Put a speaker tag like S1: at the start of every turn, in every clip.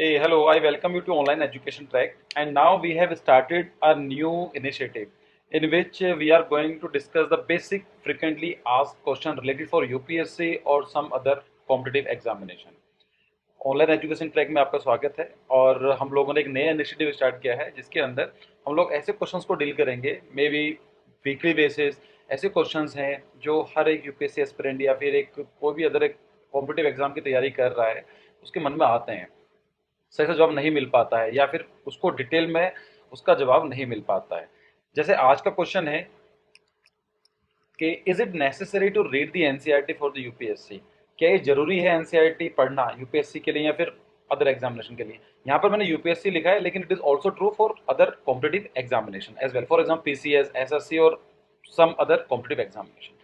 S1: Hey, hello. I welcome you to Online Education Track. And now we have started a new initiative in which we are going to discuss the basic frequently asked question related for UPSC or some other competitive examination. Online education track में आपका स्वागत है और हम लोगों ने एक नया इनिशिएटिव स्टार्ट किया है जिसके अंदर हम लोग ऐसे क्वेश्चंस को डील करेंगे मे बी वीकली बेसिस। ऐसे क्वेश्चंस हैं जो हर एक यूपीएससी एस्पिरेंट या फिर एक कोई भी अदर एक कॉम्पिटिटिव एग्जाम की तैयारी कर रहा है उसके मन में आते हैं। सही से जवाब नहीं मिल पाता है या फिर उसको डिटेल में उसका जवाब नहीं मिल पाता है। जैसे आज का क्वेश्चन है कि is it necessary to read the NCERT for the UPSC. क्या ये जरूरी है एनसीईआरटी पढ़ना यूपीएससी के लिए या फिर अदर एग्जामिनेशन के लिए। यहाँ पर मैंने यूपीएससी लिखा है लेकिन it is also true for other competitive examination as well, for example PCS, SSC और सम अदर कॉम्पिटिटिव एग्जामिनेशन।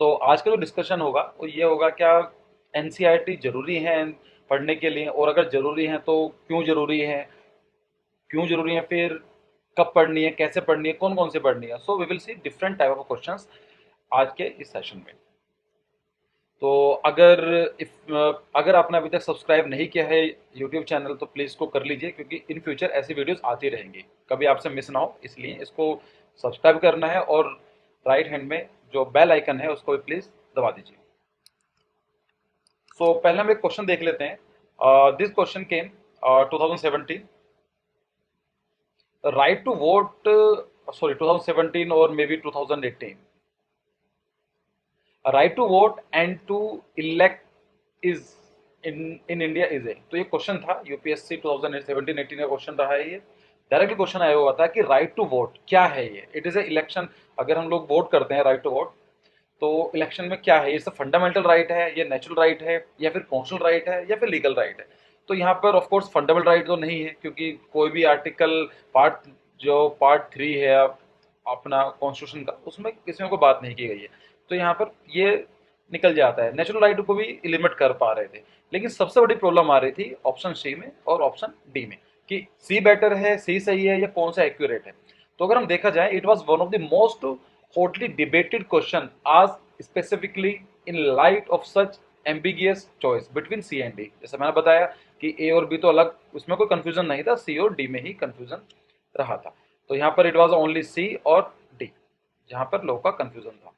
S1: तो आज का जो डिस्कशन होगा वो ये होगा, क्या एनसीईआरटी जरूरी है पढ़ने के लिए, और अगर जरूरी है तो क्यों जरूरी है, क्यों जरूरी है, फिर कब पढ़नी है, कैसे पढ़नी है, कौन कौन से पढ़नी है। So we will see different type of questions आज के इस सेशन में। तो अगर इफ अगर आपने अभी तक सब्सक्राइब नहीं किया है यूट्यूब चैनल तो प्लीज़ इसको कर लीजिए, क्योंकि इन फ्यूचर ऐसी वीडियोस आती रहेंगी, कभी आपसे मिस ना हो, इसलिए इसको सब्सक्राइब करना है और राइट हैंड में जो बेल आइकन है उसको भी प्लीज़ दबा दीजिए। सो पहले हम एक क्वेश्चन देख लेते हैं। This question came 2017, right to vote, sorry 2017 और maybe 2018, right to vote and to elect is in India is a. तो ये क्वेश्चन था यूपीएससी 2017-18 का क्वेश्चन रहा है ये। डायरेक्टली क्वेश्चन आया हुआ था कि राइट टू वोट क्या है ये। It is a election. अगर हम लोग वोट करते हैं राइट टू वोट, तो इलेक्शन में क्या है, ये सब फंडामेंटल राइट है, ये नेचुरल राइट है, या फिर कॉन्स्टिट्यूशनल राइट है, या फिर लीगल राइट है। तो यहाँ पर ऑफ कोर्स फंडामेंटल राइट तो नहीं है, क्योंकि कोई भी आर्टिकल पार्ट जो पार्ट 3 है अपना कॉन्स्टिट्यूशन का, उसमें किसी में कोई बात नहीं की गई है। तो यहाँ पर ये निकल जाता है, नेचुरल राइट को भी लिमिट कर पा रहे थे। लेकिन सबसे बड़ी प्रॉब्लम आ रही थी ऑप्शन सी में और ऑप्शन डी में, कि सी बेटर है, सी सही है, या कौन सा एक्यूरेट है। तो अगर हम देखा जाए, it was one of the most hotly debated question asked specifically in light of such ambiguous choice between C and D। जैसे मैंने बताया कि A और B तो अलग, उसमें कोई कंफ्यूजन नहीं था, C और D में ही कंफ्यूजन रहा था। तो यहाँ पर इट वाज ओनली C और D जहाँ पर लोगों का कंफ्यूजन था।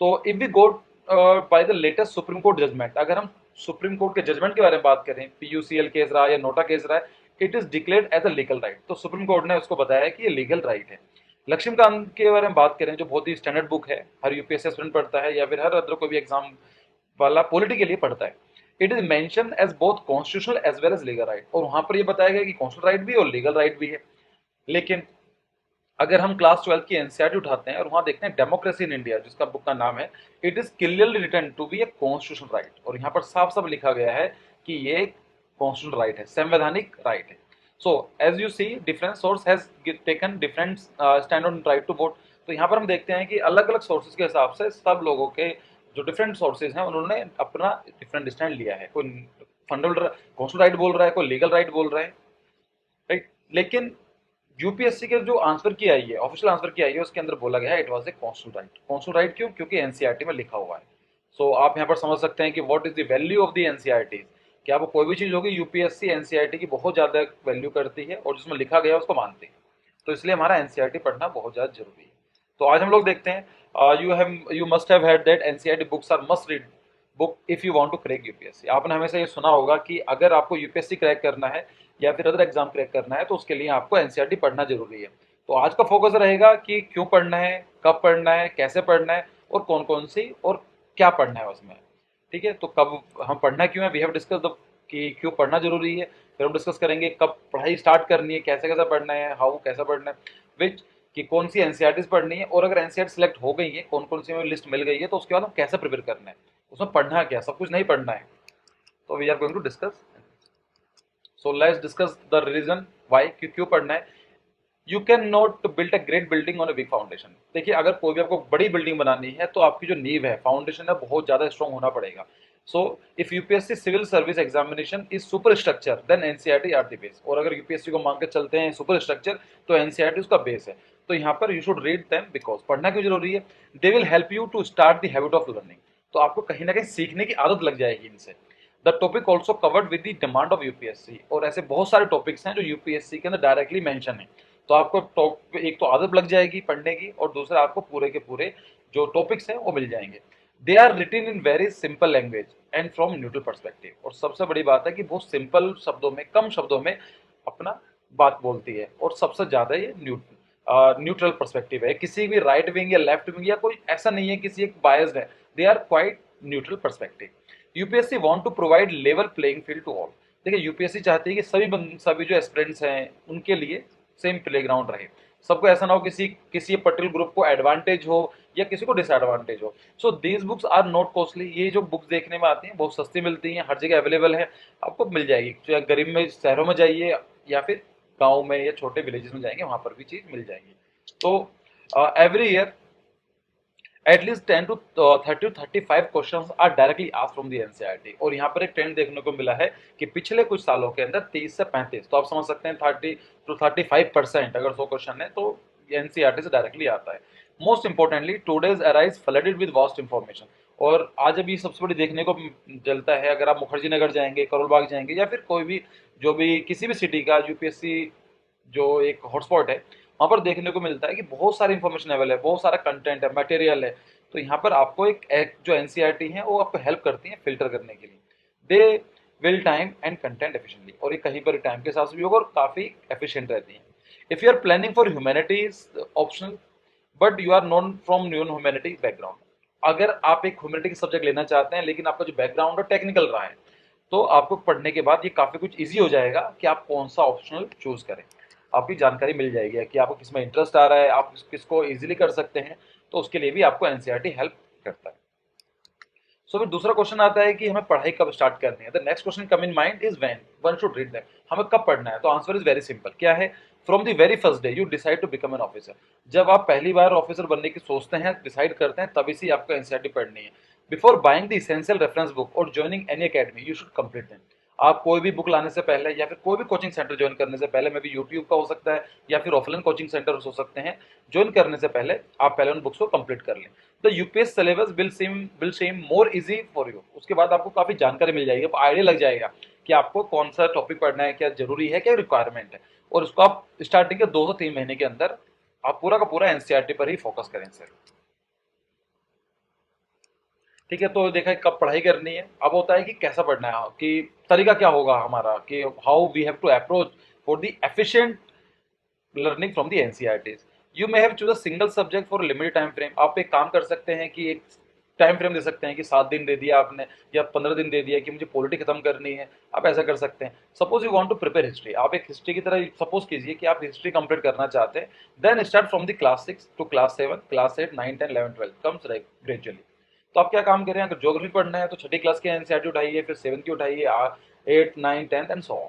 S1: तो if we go by the latest supreme court judgment, अगर हम सुप्रीम कोर्ट के जजमेंट के बारे में बात करें, पीयूसीएल केस रहा या नोटा केस रहा है, it is declared as a legal right. तो सुप्रीम कोर्ट ने उसको बताया कि ये लीगल राइट है। लक्ष्मीकांत के बारे में बात करें, जो बहुत ही स्टैंडर्ड बुक है, हर यूपीएससी स्टूडेंट पढ़ता है या फिर हर अदर कोई भी एग्जाम वाला पॉलिटी के लिए पढ़ता है। It is mention as both constitutional as well as legal right, और वहां पर ये बताया गया कि कॉन्स्टिट्यूशनल राइट भी है और लीगल राइट भी है। लेकिन अगर हम क्लास 12 की एनसीईआरटी उठाते हैं और वहां देखते हैं डेमोक्रेसी इन इंडिया, जिसका बुक का नाम है, it is clearly written to be a constitutional right, और यहाँ पर साफ साफ लिखा गया है कि ये कॉन्स्टिट्यूशनल राइट है, संवैधानिक राइट है। So as you see, different source has taken different stand on right to vote. तो यहाँ पर हम देखते हैं कि अलग अलग सोर्सेज के हिसाब से सब लोगों के जो डिफरेंट सोर्सेज हैं उन्होंने अपना डिफरेंट स्टैंड लिया है। कोई फंडामेंटल कॉन्स्टिट्यूशनल राइट बोल रहा है, कोई लीगल राइट बोल रहा है, राइट। लेकिन यूपीएससी के जो आंसर की आई है, ऑफिशियल आंसर की आई है, उसके अंदर बोला गया है it was a constitutional right. Constitutional right क्यों? क्योंकि एनसीईआरटी में लिखा हुआ है। सो आप यहाँ पर समझ सकते हैं कि what is the value of the NCERT. कि आपको कोई भी चीज होगी, यूपीएससी एनसीईआरटी की बहुत ज्यादा वैल्यू करती है और जिसमें लिखा गया है उसको मानती है। तो इसलिए हमारा एनसीईआरटी पढ़ना बहुत ज्यादा जरूरी है। तो आज हम लोग देखते हैं, you must have heard that NCERT books are must read book if you want to crack UPSC. आपने हमेशा ये सुना होगा कि अगर आपको यूपीएससी क्रैक करना है या फिर अदर एग्जाम क्रैक करना है तो उसके लिए आपको एनसीईआरटी पढ़ना जरूरी है। तो आज का फोकस रहेगा कि क्यों पढ़ना है, कब पढ़ना है, कैसे पढ़ना है, और कौन कौन सी और क्या पढ़ना है उसमें। ठीक है, तो कब हम पढ़ना क्यों है, वी हैव डिस्कस द कि क्यों पढ़ना जरूरी है। फिर हम डिस्कस करेंगे कब पढ़ाई स्टार्ट करनी है, कैसे कैसे पढ़ना है, हाउ कैसा पढ़ना है, विच कि कौन सी एनसीईआरटीज पढ़नी है, और अगर एनसीईआरटी सिलेक्ट हो गई है, कौन कौन सी हमें लिस्ट मिल गई है, तो उसके बाद हम कैसे प्रिपेयर करना है, उसमें पढ़ना क्या, सब कुछ नहीं पढ़ना है। तो we are going to discuss. So let's discuss the reason why, क्यों पढ़ना है। You can not build a great building on a weak foundation. देखिए, अगर कोई भी आपको बड़ी बिल्डिंग बनानी है तो आपकी जो नींव है, फाउंडेशन है, बहुत ज्यादा स्ट्रॉन्ग होना पड़ेगा। So if UPSC civil service examination is super structure then NCERT are the base. और अगर यूपीएससी को मान के चलते हैं सुपर स्ट्रक्चर, तो एनसीईआरटी उसका बेस है। तो यहाँ पर you should read them, because पढ़ना क्यों जरूरी है, they will help you to start the habit of learning. तो आपको कहीं ना कहीं सीखने की आदत लग जाएगी इनसे। The topic also covered with the demand of UPSC, और ऐसे बहुत सारे टॉपिक्स हैं जो यूपीएससी के अंदर डायरेक्टली मेंशन है। तो आपको एक तो आदत लग जाएगी पढ़ने की, और दूसरा आपको पूरे के पूरे जो टॉपिक्स हैं वो मिल जाएंगे। They are written in very simple language and from neutral perspective, और सबसे बड़ी बात है कि बहुत सिंपल शब्दों में, कम शब्दों में अपना बात बोलती है, और सबसे ज्यादा ये न्यूट्रल पर्सपेक्टिव है। किसी भी राइट विंग या लेफ्ट विंग या कोई ऐसा नहीं है किसी एक बायस्ड है, they are quite neutral perspective. UPSC want to provide level playing field to all. देखिए यूपीएससी चाहती है कि सभी जो एस्पिरेंट्स हैं उनके लिए सेम प्लेग्राउंड रहे, सबको ऐसा ना हो किसी किसी पर्टिकुलर ग्रुप को एडवांटेज हो या किसी को डिसएडवांटेज हो। So these books are not costly, ये जो बुक्स देखने में आती हैं बहुत सस्ती मिलती हैं, हर जगह अवेलेबल है, आपको मिल जाएगी। चाहे गरीब में शहरों में जाइए या फिर गाँव में या छोटे विलेजेस में जाएंगे, वहां पर भी चीज मिल जाएगी। तो every year at least 10 to 30 to 35 questions are directly asked from the NCERT. और यहाँ पर एक ट्रेंड देखने को मिला है कि पिछले कुछ सालों के अंदर 30 से 35, तो आप समझ सकते हैं 30 to 35% अगर 100 क्वेश्चन है तो एनसीईआरटी से डायरेक्टली आता है। Most importantly today's arise flooded with vast information, और आज अभी सबसे बड़ी देखने को चलता है, अगर आप मुखर्जी नगर जाएंगे, करोल बाग जाएंगे, या फिर कोई भी जो भी किसी भी सिटी का यूपीएससी जो एक हॉटस्पॉट है, वहाँ पर देखने को मिलता है कि बहुत सारी इन्फॉर्मेशन अवेलेबल है, बहुत सारा कंटेंट है, मटेरियल है। तो यहाँ पर आपको एक जो एनसीईआरटी है वो आपको हेल्प करती है फिल्टर करने के लिए। They will time and content efficiently, और ये कहीं पर टाइम के साथ भी होगा और काफ़ी एफिशिएंट रहती है। If you are planning for humanities optional but you are non from non humanity background, अगर आप एक ह्यूमैनिटी की सब्जेक्ट लेना चाहते हैं लेकिन आपका जो बैकग्राउंड है टेक्निकल रहा है, तो आपको पढ़ने के बाद ये काफ़ी कुछ ईजी हो जाएगा कि आप कौन सा ऑप्शनल चूज करें। आपकी जानकारी मिल जाएगी कि आपको किस में इंटरेस्ट आ रहा है, आप किसको इजीली कर सकते हैं, तो उसके लिए भी आपको एनसीईआरटी हेल्प करता है। सो फिर दूसरा क्वेश्चन आता है कि हमें पढ़ाई कब स्टार्ट करनी है। The next question come in mind is when one should read them, हमें कब पढ़ना है। तो आंसर इज वेरी सिंपल, क्या है, from the very first day you decide to become an officer. जब आप पहली बार ऑफिसर बनने की सोचते हैं, डिसाइड करते हैं, तभी से आपको एनसीईआरटी पढ़नी है। Before buying the essential reference book और joining any academy you should complete them. आप कोई भी बुक लाने से पहले या फिर कोई भी कोचिंग सेंटर ज्वाइन करने से पहले, में भी यूट्यूब का हो सकता है या फिर ऑफलाइन कोचिंग सेंटर हो सकते हैं, ज्वाइन करने से पहले आप पहले उन बुक्स को कंप्लीट कर लें। The UPS syllabus will same more easy for you. उसके बाद आपको काफ़ी जानकारी मिल जाएगी, आपको आइडिया लग जाएगा कि आपको कौन सा टॉपिक पढ़ना है, क्या जरूरी है, क्या रिक्वायरमेंट है, और उसको आप स्टार्टिंग के 2 से 3 महीने के अंदर आप पूरा का पूरा एनसीईआरटी पर ही फोकस करें सर। ठीक है, तो देखा कब पढ़ाई करनी है, अब होता है कि कैसा पढ़ना है, कि तरीका क्या होगा हमारा, कि how we have to approach for the efficient learning from the NCERTs. You may have choose a single subject for limited time frame. आप एक काम कर सकते हैं कि एक टाइम फ्रेम दे सकते हैं कि 7 दिन दे दिया आपने या 15 दिन दे दिया कि मुझे पॉलिटी खत्म करनी है, आप ऐसा कर सकते हैं। Suppose you want to prepare history, आप एक हिस्ट्री की तरह सपोज कीजिए कि आप हिस्ट्री कंप्लीट करना चाहते हैं, then start from the class 6 to class 7, class 8, 9, 10, 11, 12 comes gradually. तो आप क्या काम करें, अगर ज्योग्राफी पढ़ना है तो छठी क्लास के एनसीईआरटी उठाइए, फिर 7 की उठाइए, 8, 9, 10 एंड सो ऑन।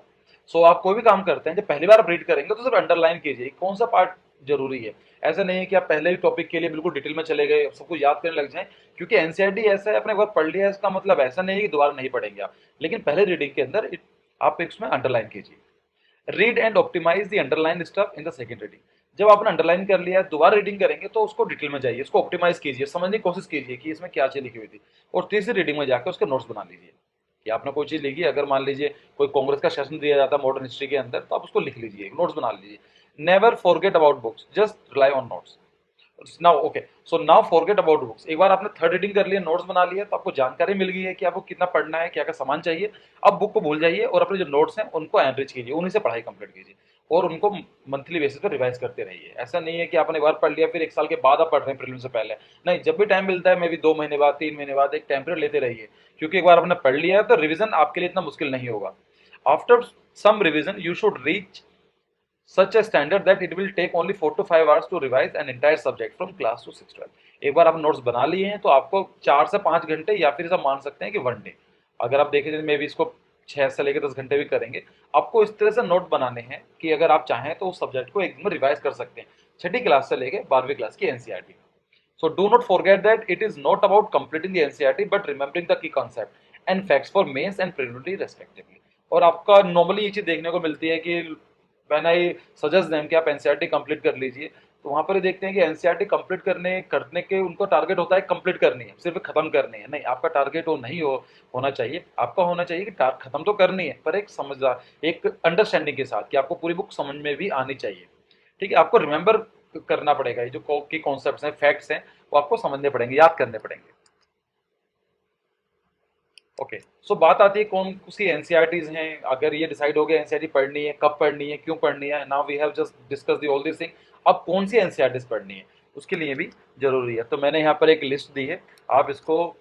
S1: सो आप कोई भी काम करते हैं, जब पहली बार आप रीड करेंगे तो सिर्फ अंडरलाइन कीजिए कौन सा पार्ट जरूरी है। ऐसा नहीं है कि आप पहले ही टॉपिक के लिए बिल्कुल डिटेल में चले गए, सबको याद करने लग जाएं, क्योंकि एनसीईआरटी ऐसा है, अपने एक बार पढ़ लिया है इसका मतलब ऐसा नहीं है कि दोबारा नहीं पढ़ेंगे आप, लेकिन पहले रीडिंग के अंदर आप इसमें अंडरलाइन कीजिए। Read and optimise the underline stuff in the second reading. जब आपने अंडरलाइन कर लिया है, दोबारा रीडिंग करेंगे तो उसको डिटेल में जाइए, इसको ऑप्टिमाइज कीजिए, समझने की कोशिश कीजिए कि इसमें क्या चीज लिखी हुई थी, और तीसरी रीडिंग में जाकर उसके नोट्स बना लीजिए। कि आपने कोई चीज लिखी, अगर मान लीजिए कोई कांग्रेस का सेशन दिया जाता है मॉडर्न हिस्ट्री के अंदर, तो आप उसको लिख लीजिए, नोट्स बना लीजिए। Never forget about books, just rely on notes. Now okay, so now forget about books. एक बार आपने थर्ड रीडिंग कर लिया, नोट्स बना लिया, तो आपको जानकारी मिल गई है कि आपको कितना पढ़ना है, क्या क्या सामान चाहिए। अब बुक को भूल जाइए और अपने जो नोट्स हैं उनको एनरिच कीजिए, उन्हीं से पढ़ाई कंप्लीट कीजिए, और उनको मंथली बेसिस पर रिवाइज करते रहिए। ऐसा नहीं है कि आपने एक बार पढ़ लिया फिर 1 साल के बाद आप पढ़ रहे हैं प्रीलिम्स से पहले, नहीं, जब भी टाइम मिलता है, मे भी 2 महीने बाद, 3 महीने बाद एक टाइम पीरियड लेते रहिए, क्योंकि एक बार आपने पढ़ लिया है तो रिविजन आपके लिए इतना मुश्किल नहीं होगा। After some revision you should reach such a standard that it will take only 4 to 5 hours to revise an entire subject from class to 6 12। एक बार आप नोट्स बना लिए हैं तो आपको 4 से 5 घंटे या फिर ऐसा मान सकते हैं कि 1 डे, अगर आप देखें मे भी इसको 6 से लेकर 10 घंटे भी करेंगे, आपको इस तरह से नोट बनाने हैं कि अगर आप चाहें तो उस सब्जेक्ट को एक दिन में रिवाइज कर सकते हैं, छठी क्लास से लेकर 12वीं क्लास की NCERT. So do not forget that it is not about completing the NCERT but remembering the key concept and facts for mains and preliminary respectively। और आपका नॉर्मली ये चीज देखने को मिलती है कि व्हेन आई सजेस्ट देम कि आप एनसीईआरटी कंप्लीट कर लीजिए, तो वहां पर ये देखते हैं कि एनसीईआरटी कंप्लीट करने के उनको टारगेट होता है कंप्लीट करनी है, सिर्फ खत्म करनी है। नहीं, आपका टारगेट वो नहीं होना चाहिए। आपका होना चाहिए कि खत्म तो करनी है पर एक समझदार, एक अंडरस्टैंडिंग के साथ, कि आपको पूरी बुक समझ में भी आनी चाहिए। ठीक है, आपको रिमेंबर करना पड़ेगा, ये जो की कॉन्सेप्ट हैं, फैक्ट्स हैं, वो आपको समझने पड़ेंगे, याद करने पड़ेंगे। ओके, सो बात आती है कौन सी एनसीईआरटीज हैं। अगर ये डिसाइड हो गया एनसीईआरटी पढ़नी है, कब पढ़नी है, क्यों पढ़नी है, now we have just discuss the all this thing. अब कौन सी एनसीईआरटीज पढ़नी है उसके लिए भी जरूरी है। तो मैंने यहाँ पर एक लिस्ट दी है, आप इसको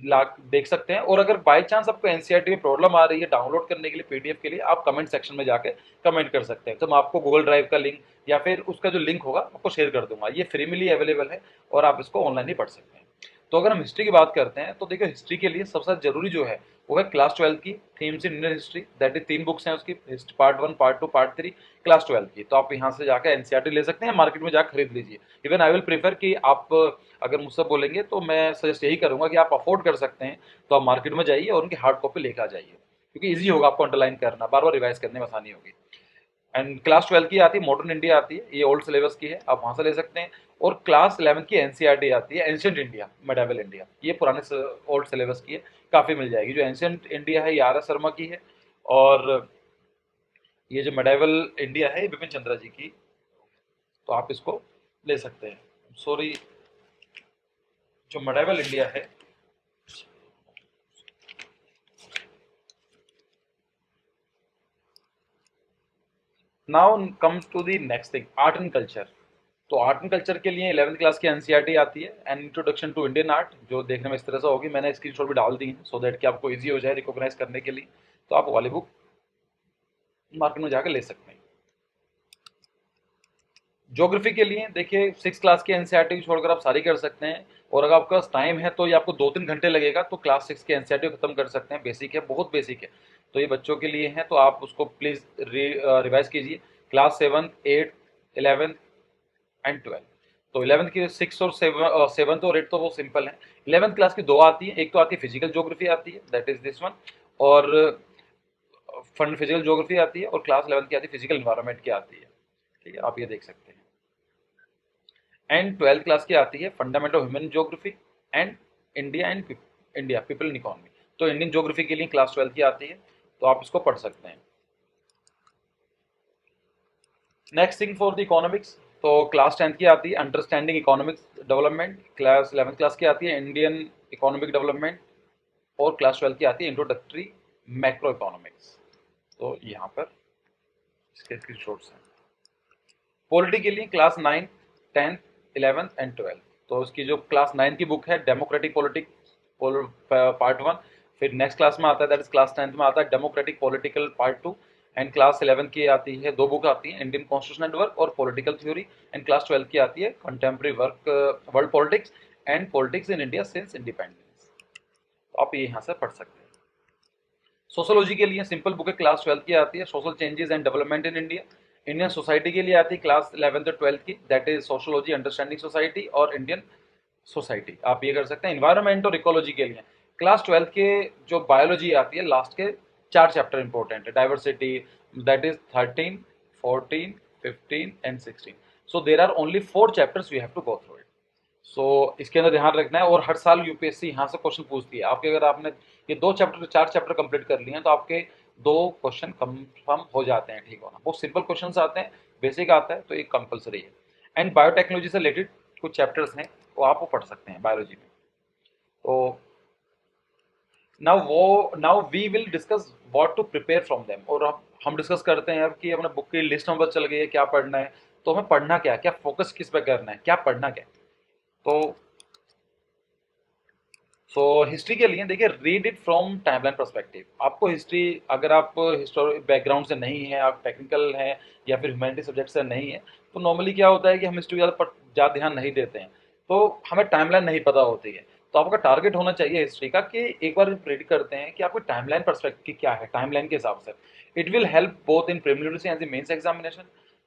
S1: ला देख सकते हैं। और अगर बाय चांस आपको एनसीईआरटी में प्रॉब्लम आ रही है डाउनलोड करने के लिए पीडीएफ के लिए, आप कमेंट सेक्शन में जाके कमेंट कर सकते हैं, तो मैं आपको गूगल ड्राइव का लिंक या फिर उसका जो लिंक होगा आपको शेयर कर दूंगा। ये फ्री में अवेलेबल है और आप इसको ऑनलाइन ही पढ़ सकते हैं। तो अगर हम हिस्ट्री की बात करते हैं तो देखिए, हिस्ट्री के लिए सबसे जरूरी जो है वो है क्लास 12 की themes in Indian history, that is 3 books हैं उसकी, पार्ट 1, पार्ट 2, पार्ट 3, क्लास 12 की। तो आप यहाँ से जाकर एनसीईआरटी ले सकते हैं, मार्केट में जाकर खरीद लीजिए। इवन आई विल प्रीफर कि आप अगर मुझसे बोलेंगे तो मैं सजेस्ट यही करूंगा कि आप अफोर्ड कर सकते हैं तो आप मार्केट में जाइए और उनकी हार्ड कॉपी लेकर आ जाइए, क्योंकि ईजी होगा आपको अंडरलाइन करना, बार बार रिवाइज करने में आसानी होगी। एंड क्लास 12 की आती है मॉडर्न इंडिया आती है, ये ओल्ड सिलेबस की है, आप वहां से ले सकते हैं। और क्लास 11 की एनसीईआरटी आती है एंशियंट इंडिया, मेडावल इंडिया, ये पुराने ओल्ड सिलेबस की है, काफी मिल जाएगी। जो एंशियंट इंडिया है ये आर एस शर्मा की है, और ये जो मेडावल इंडिया है ये बिपिन चंद्रा जी की। तो आप इसको ले सकते हैं। सॉरी, जो मेडावल इंडिया है, now comes to the next thing, art and culture. तो आर्ट एंड कल्चर के लिए 11th क्लास की एनसीईआरटी आती है, an introduction to Indian art, जो देखने में इस तरह से होगी। मैंने स्क्रीनशॉट भी डाल दी है सो दैट कि आपको इजी हो जाए रिकॉग्नाइज करने के लिए। तो आप वाली बुक मार्केट में जाकर ले सकते हैं। ज्योग्राफी के लिए देखिए 6 क्लास की एनसीईआरटी छोड़कर आप सारी कर सकते हैं। और अगर आपका टाइम है तो ये आपको 2-3 घंटे लगेगा, तो क्लास 6 की एनसीईआरटी खत्म कर सकते हैं। बेसिक है, बहुत बेसिक है, तो ये बच्चों के लिए है, तो आप उसको प्लीज रिवाइज कीजिए। Class 7, 8, 11 and 12। तो 11th की 6 और 7th और 8 तो वो सिंपल है। 11th क्लास की 2 आती है, एक तो आती है फिजिकल ज्योग्राफी आती है, दैट इज दिस वन, और फंड फिजिकल ज्योग्राफी आती है, और क्लास 11th की आती है फिजिकल इन्वायरमेंट की आती है। ठीक है, आप ये देख सकते हैं। एंड 12th क्लास की आती है fundamental human geography and India people in economy. तो इंडियन ज्योग्राफी के लिए क्लास 12 की आती है, तो आप इसको पढ़ सकते हैं। Next thing for the economics, तो क्लास 10th की आती है understanding economics development, class 11th class की आती है इंडियन इकोनॉमिक डेवलपमेंट, और क्लास 12 की आती है इंट्रोडक्टरी मैक्रो इकोनॉमिक्स। तो यहाँ पर इसके स्क्रीनशॉट्स हैं। पॉलिटी के लिए class 9, 10th, 11th and 12th। तो उसकी जो क्लास 9 की बुक है डेमोक्रेटिक पॉलिटिक्स पार्ट 1, फिर नेक्स्ट क्लास में आता है दैट इज क्लास 10th में आता है democratic political part 2, and class 11 की आती है 2 बुक आती है, इंडियन कॉन्स्टिट्यूशन एंड वर्क और पॉलिटिकल थ्योरी, एंड क्लास 12 की आती है contemporary work world politics and politics in India since independence. तो आप ये यहाँ से पढ़ सकते हैं। सोशोलॉजी के लिए सिंपल बुक है, क्लास 12 की आती है social changes and development in India. Indian society के लिए आती है क्लास 11th और 12th की, that is sociology understanding society और इंडियन सोसाइटी, आप ये कर सकते हैं। इन्वायरमेंट और इकोलॉजी के लिए क्लास 12th के जो बायोलॉजी आती है लास्ट के 4 चैप्टर इंपॉर्टेंट है, diversity, that is 13, 14, 15 and 16। So there are only 4 chapters we have to go through it. So इसके अंदर ध्यान रखना है, और हर साल यूपीएससी यहाँ से क्वेश्चन पूछती है आपके। अगर आपने ये 4 चैप्टर कंप्लीट कर लिए हैं तो आपके 2 क्वेश्चन कंफर्म हो जाते हैं ठीक होना। बहुत सिंपल क्वेश्चन आते हैं, बेसिक आता है, तो ये कंपलसरी है। एंड बायोटेक्नोलॉजी से रिलेटेड कुछ चैप्टर्स हैं वो आप वो पढ़ सकते हैं बायोलॉजी में। तो now we will discuss what to prepare from them, और हम डिस्कस करते हैं अब कि अपने बुक की लिस्ट में पता चल गई है क्या पढ़ना है, तो हमें पढ़ना क्या है, क्या फोकस किस पे करना है, क्या पढ़ना क्या है। तो सो हिस्ट्री के लिए देखिए, read it from timeline perspective. आपको हिस्ट्री, अगर आप हिस्टोरिक बैकग्राउंड से नहीं है, आप टेक्निकल हैं या फिर ह्यूमैनिटी सब्जेक्ट से नहीं है, तो नॉर्मली क्या होता है कि हम हिस्ट्री ज़्यादा ध्यान नहीं देते हैं, तो हमें टाइमलाइन नहीं पता होती है। तो आपका टारगेट होना चाहिए हिस्ट्री का कि एक बार प्रेडिक्ट करते हैं कि आपको टाइमलाइन पर्सपेक्टिव क्या है, टाइमलाइन के हिसाब से it will help both in preliminary and the mains examination.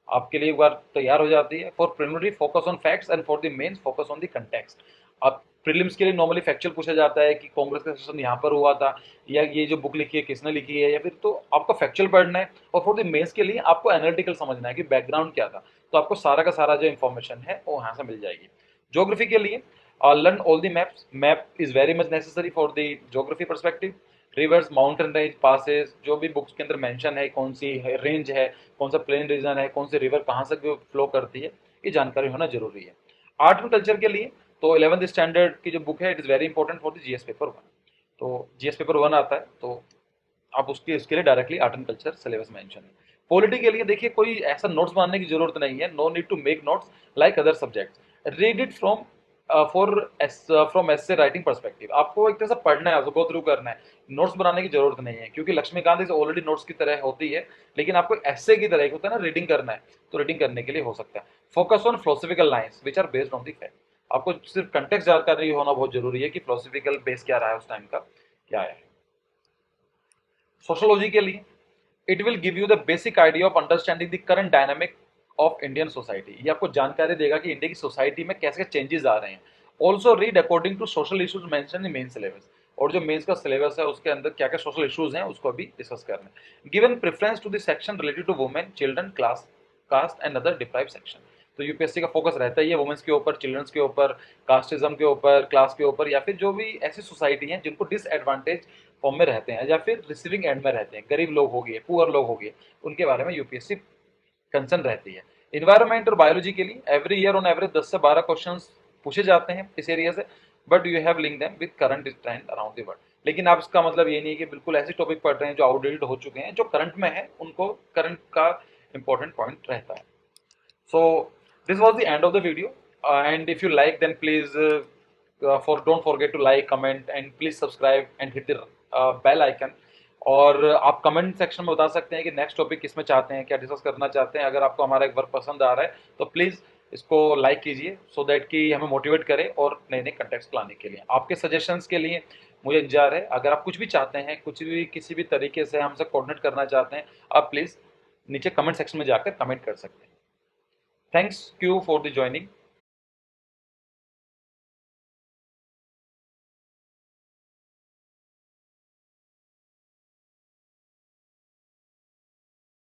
S1: आपके लिए एक बार तैयार हो जाती है। For preliminary focus on facts and for the mains focus on the context. अब प्रीलिम्स के लिए नॉर्मली फैक्चुअल पूछा जाता है कि कांग्रेस का सेशन यहाँ पर हुआ था, या ये जो बुक लिखी है किसने लिखी है, या फिर तो आपको फैक्चुअल पढ़ना है। और फॉर द मेंस के लिए आपको एनालिटिकल समझना है कि बैकग्राउंड क्या था। तो आपको सारा का सारा जो इन्फॉर्मेशन है वो यहाँ से मिल जाएगी। ज्योग्राफी के लिए learn all the maps, map is very much necessary for the geography perspective. Reverse, mountain range, passes, जो भी बुक्स के अंदर मेंशन है, कौन सी रेंज है, कौन सा प्लेन रीजन है, कौन सी रिवर कहाँ से फ्लो करती है, ये जानकारी होना जरूरी है। आर्ट एंड कल्चर के लिए तो 11th स्टैंडर्ड की जो बुक है it is very important for the GS paper 1। तो जीएस पेपर 1 आता है तो आप उसके लिए directly art and culture syllabus mention है। पॉलिटी के लिए देखिए कोई ऐसा नोट्स बनाने की जरूरत नहीं है, no need to make notes like other subjects, read it from from essay writing perspective. आपको एक तरह से पढ़ना है, गो थ्रू करना है, नोट्स बनाने की जरूरत नहीं है, क्योंकि लक्ष्मीकांत इज ऑलरेडी नोट्स की तरह होती है, लेकिन आपको ऐसे की तरह एक होता है ना रीडिंग करना है, तो रीडिंग करने के लिए हो सकता है। Focus on philosophical lines which are based on the fact. आपको सिर्फ कंटेक्स्ट जानकारी होना बहुत जरूरी है कि फिलोसफिकल बेस क्या रहा है उस टाइम का, क्या है। सोशोलॉजी के लिए it will give you the basic idea of understanding the current dynamic of Indian society. ये आपको जानकारी देगा कि इंडिया की सोसाइटी में कैसे चेंजेस आ रहे हैं। Also read according to social issues mention in main syllabus, और जो मेंस का सिलेबस है उसके अंदर क्या क्या सोशल इशूज हैं उसको अभी डिस्कस करना है। Given preference to the section related to women, children, class, caste and other deprive section. तो यूपीएससी का फोकस रहता ही है वुमेन्स के ऊपर, चिल्ड्रंस के ऊपर, कास्टिज्म के ऊपर, क्लास के ऊपर, या फिर जो भी ऐसी सोसाइटी है जिनको डिसएडवांटेज फॉर्म में रहते हैं या फिर रिसीविंग एंड में रहते हैं, गरीब लोग हो गए, पुअर लोग हो गए, उनके बारे में यूपीएससी कंसर्न रहती है। इन्वायरमेंट और बायोलॉजी के लिए एवरी ईयर ऑन एवरेज 10 से 12 क्वेश्चन पूछे जाते हैं इस एरिया से, but you have link them with current trend around the world. लेकिन आप इसका मतलब ये नहीं है कि बिल्कुल ऐसे टॉपिक पढ़ रहे हैं जो आउटडेटेड हो चुके हैं, जो करंट में है उनको करंट का इंपॉर्टेंट पॉइंट रहता है। So this was the end of the video, and if you like, then please for don't forget to like, comment, and please subscribe and hit the bell icon. और आप comment section में बता सकते हैं कि next topic किस में चाहते हैं, क्या डिस्कस करना चाहते हैं। अगर आपको हमारा एक वर्क पसंद आ रहा है तो प्लीज़ इसको लाइक कीजिए, सो दैट कि हमें मोटिवेट करे और नए नए कंटेंट्स लाने के लिए। आपके सजेशंस के लिए मुझे इंतजार है। अगर आप कुछ भी चाहते हैं, कुछ भी किसी भी तरीके से हमसे कोऑर्डिनेट करना चाहते हैं, आप प्लीज़ नीचे कमेंट सेक्शन में जाकर कमेंट कर सकते हैं। Thanks Q for the joining.